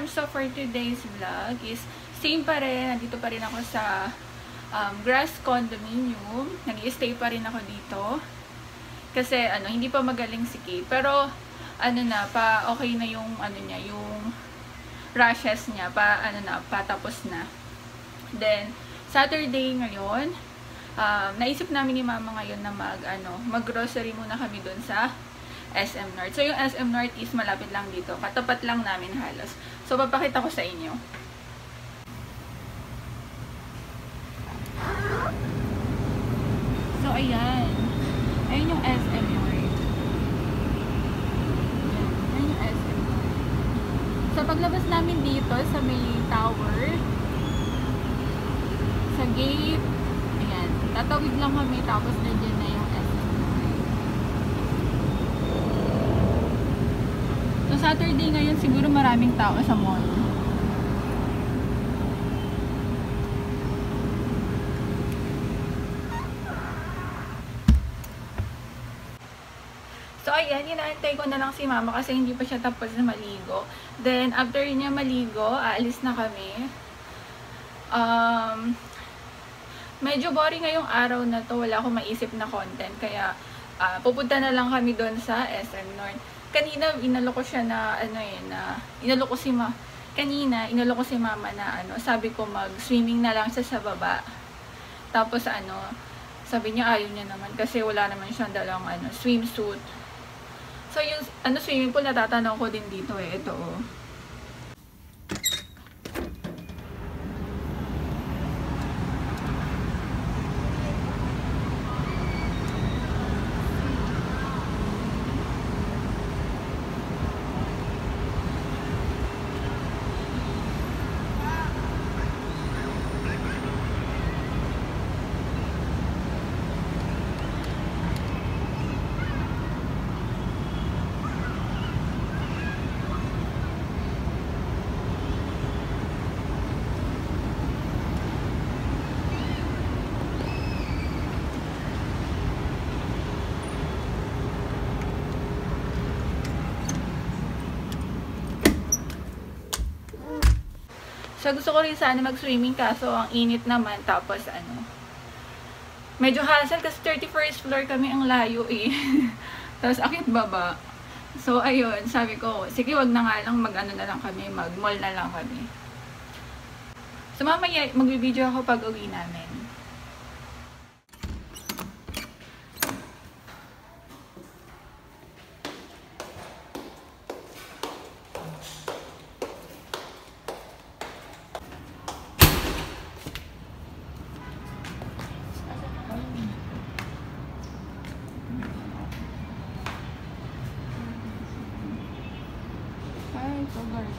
So for today's vlog is same pa rin. Nandito pa rin ako sa Grass Condominium. Nag-i-stay pa rin ako dito. Kasi hindi pa magaling si Kate. Pero okay na yung niya, yung rashes niya, patapos na. Then Saturday ngayon, naisip namin ni Mama ngayon na mag-grocery muna kami dun sa SM North. So, yung SM North is malapit lang dito. Katapat lang namin halos. So, papakita ko sa inyo. So, ayan. Ayan yung SM North. Ayan yung SM North. So, paglabas namin dito sa may tower, sa gate, ayan. Tatawid lang kami tapos nandiyan na yung SM. So, Saturday ngayon, siguro maraming tao sa mall. So, ayan, inaantay ko na lang si Mama kasi hindi pa siya tapos na maligo. Then, after niya maligo, aalis na kami. Medyo boring ngayong araw na to. Wala akong maisip na content. Kaya, pupunta na lang kami doon sa SM North. Kanina, inalok ko siya na, inalok ko si Mama na, sabi ko mag-swimming na lang siya sa baba. Tapos, sabi niya, ayaw niya naman kasi wala naman siyang dalang, swimsuit. So, yung, swimming pool, natatanaw ko din dito ito, oh. So, gusto ko rin sana mag-swimming kaso ang init naman. Tapos, medyo hassle kasi 31st floor kami, ang layo eh. Tapos, akit baba. So, ayun, sabi ko, sige, wag na nga lang, na lang kami, mag-mall na lang kami. So, mamaya, mag-video ako pag uwi namin. So, gardens.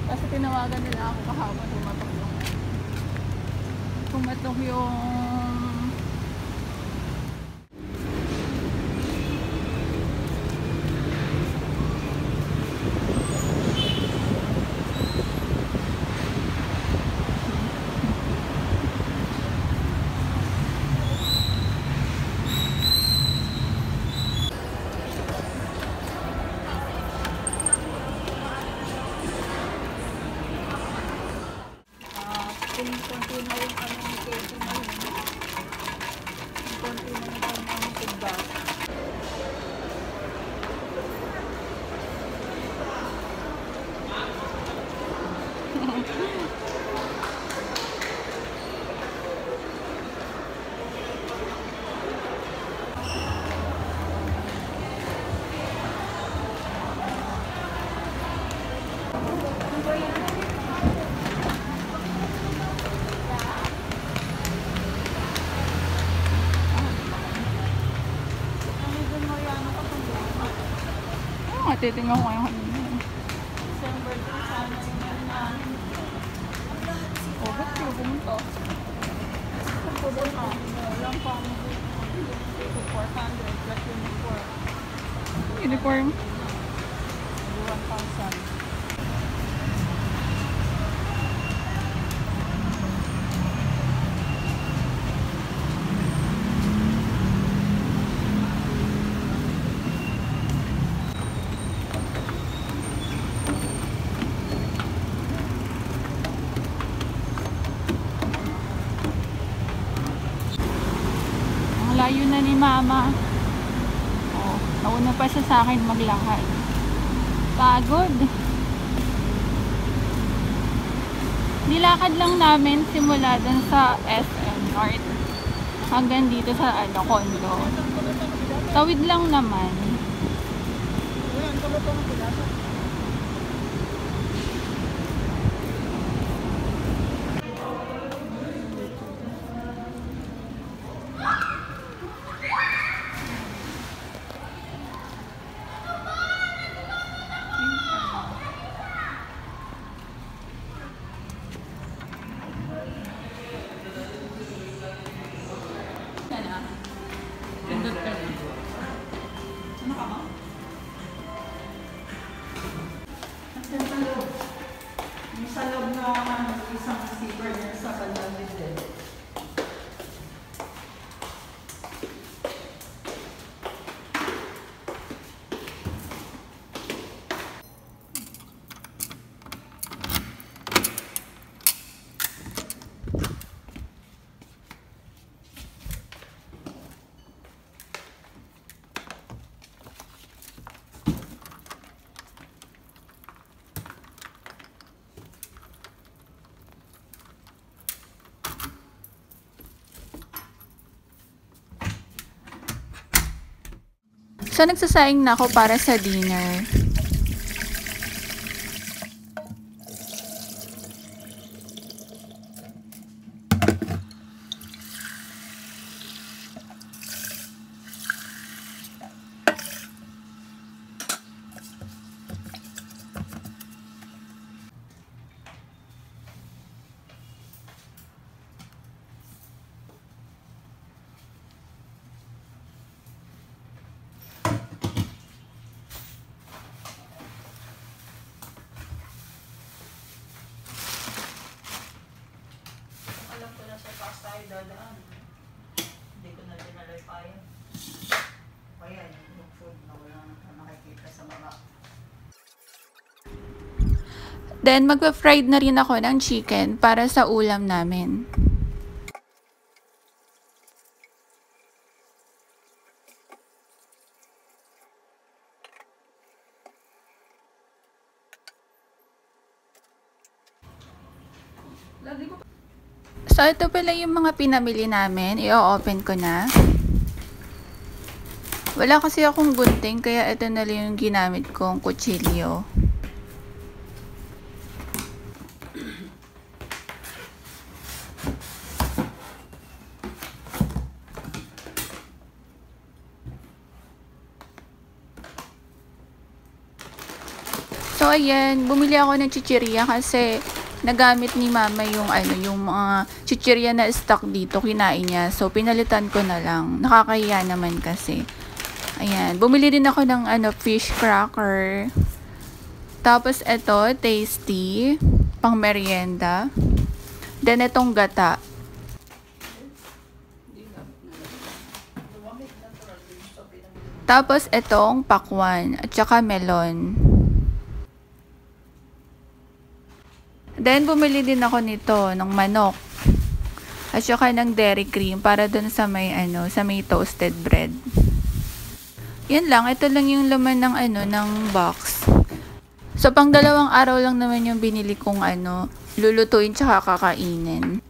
Kasi tinawagan nila ako kahapon, pumatok yung konti na yung cake na yun. Konti na yung feedback. Titingnan ko ngayon kanina. December din sana yung namin. Oh, ba't kayo pumunta? Ba't pumunta? Walang pang 400 plus 24. Uniform. 1,000. Ang layo na ni Mama. Oh, nauna pa siya sa akin maglakad. Pagod. Nilakad lang namin simula dun sa SM North hanggang dito sa condo. Tawid lang naman. Sa loob na isang zipper niya sa kanyang din. So, nagsasaing na ako para sa dinner. Alam ko na sa taas tayo dadaan. Hindi ko na dinalay pa yan. Kaya yung food na wala na nakikita sa baba. Then, magpa-fried na rin ako ng chicken para sa ulam namin. So, ito pala yung mga pinamili namin. I-open ko na. Wala kasi akong gunting, kaya ito na lang yung ginamit kong kutsilyo. So, ayan, bumili ako ng chichirya kasi nagamit ni Mama yung yung mga chichirya na stock dito, kinain niya. So, pinalitan ko na lang. Nakakahiya naman kasi. Ayan, bumili din ako ng fish cracker. Tapos ito, tasty, pang merienda. Then itong gata. Tapos itong pakwan at saka melon. Then, bumili din ako nito, ng manok. At saka ng dairy cream para dun sa may, sa may toasted bread. Yan lang, ito lang yung laman ng, ng box. So, pang 2 araw lang naman yung binili kong, lulutuin tsaka kakainin.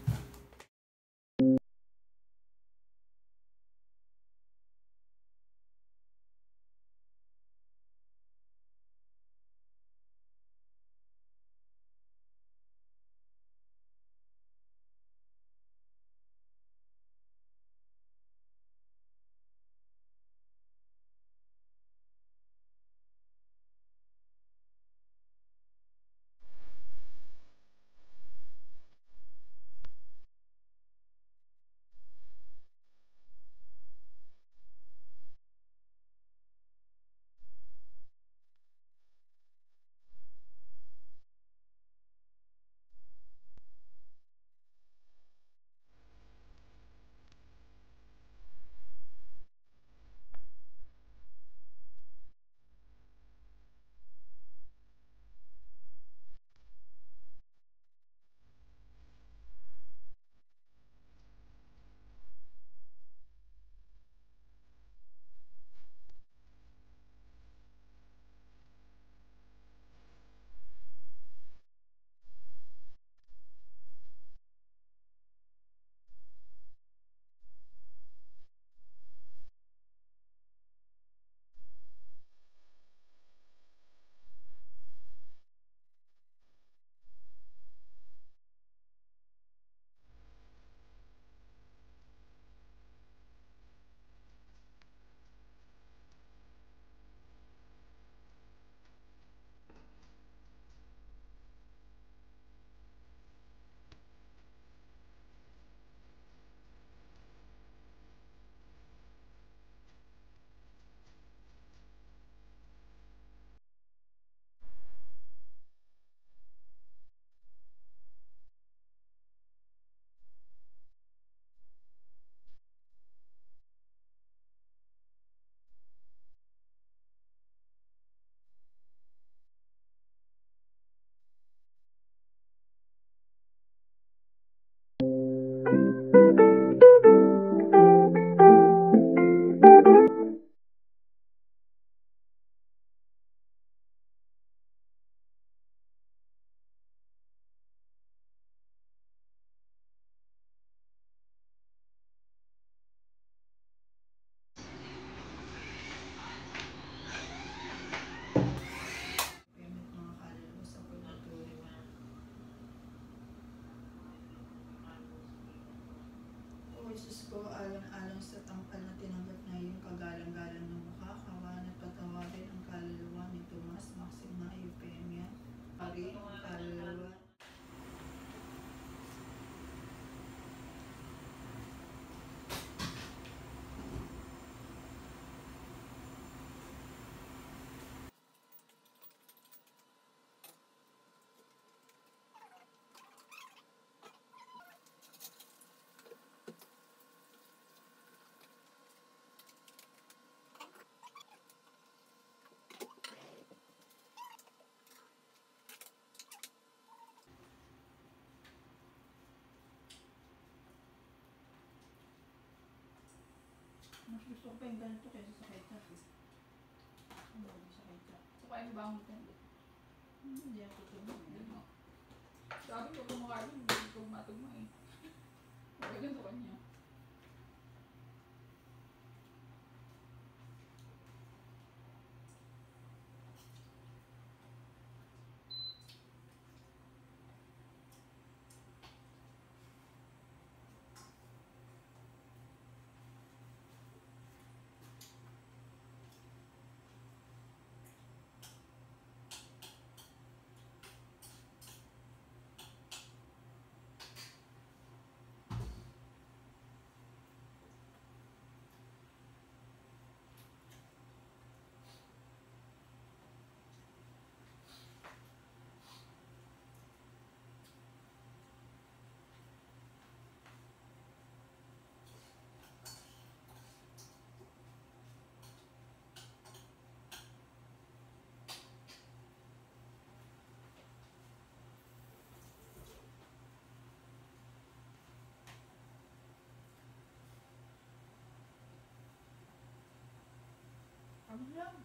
Diyos ko, alang-alang sa tangkal na tinanggap na iyong kagalang-galang ng makakawa at patawarin ang kaluluwa ni Tomas Maxim na Eupemia. Pari ang kaluluwa. Mas gusto ko pa yung ganito kaysa sa ketchup. Ano ba sa ketchup? So, kaya ba ang mutin? Hindi ako tumulong. Ano? Sabi ko kumakain, hindi ko matugma eh. Okay lang sa kanya. Ano lang?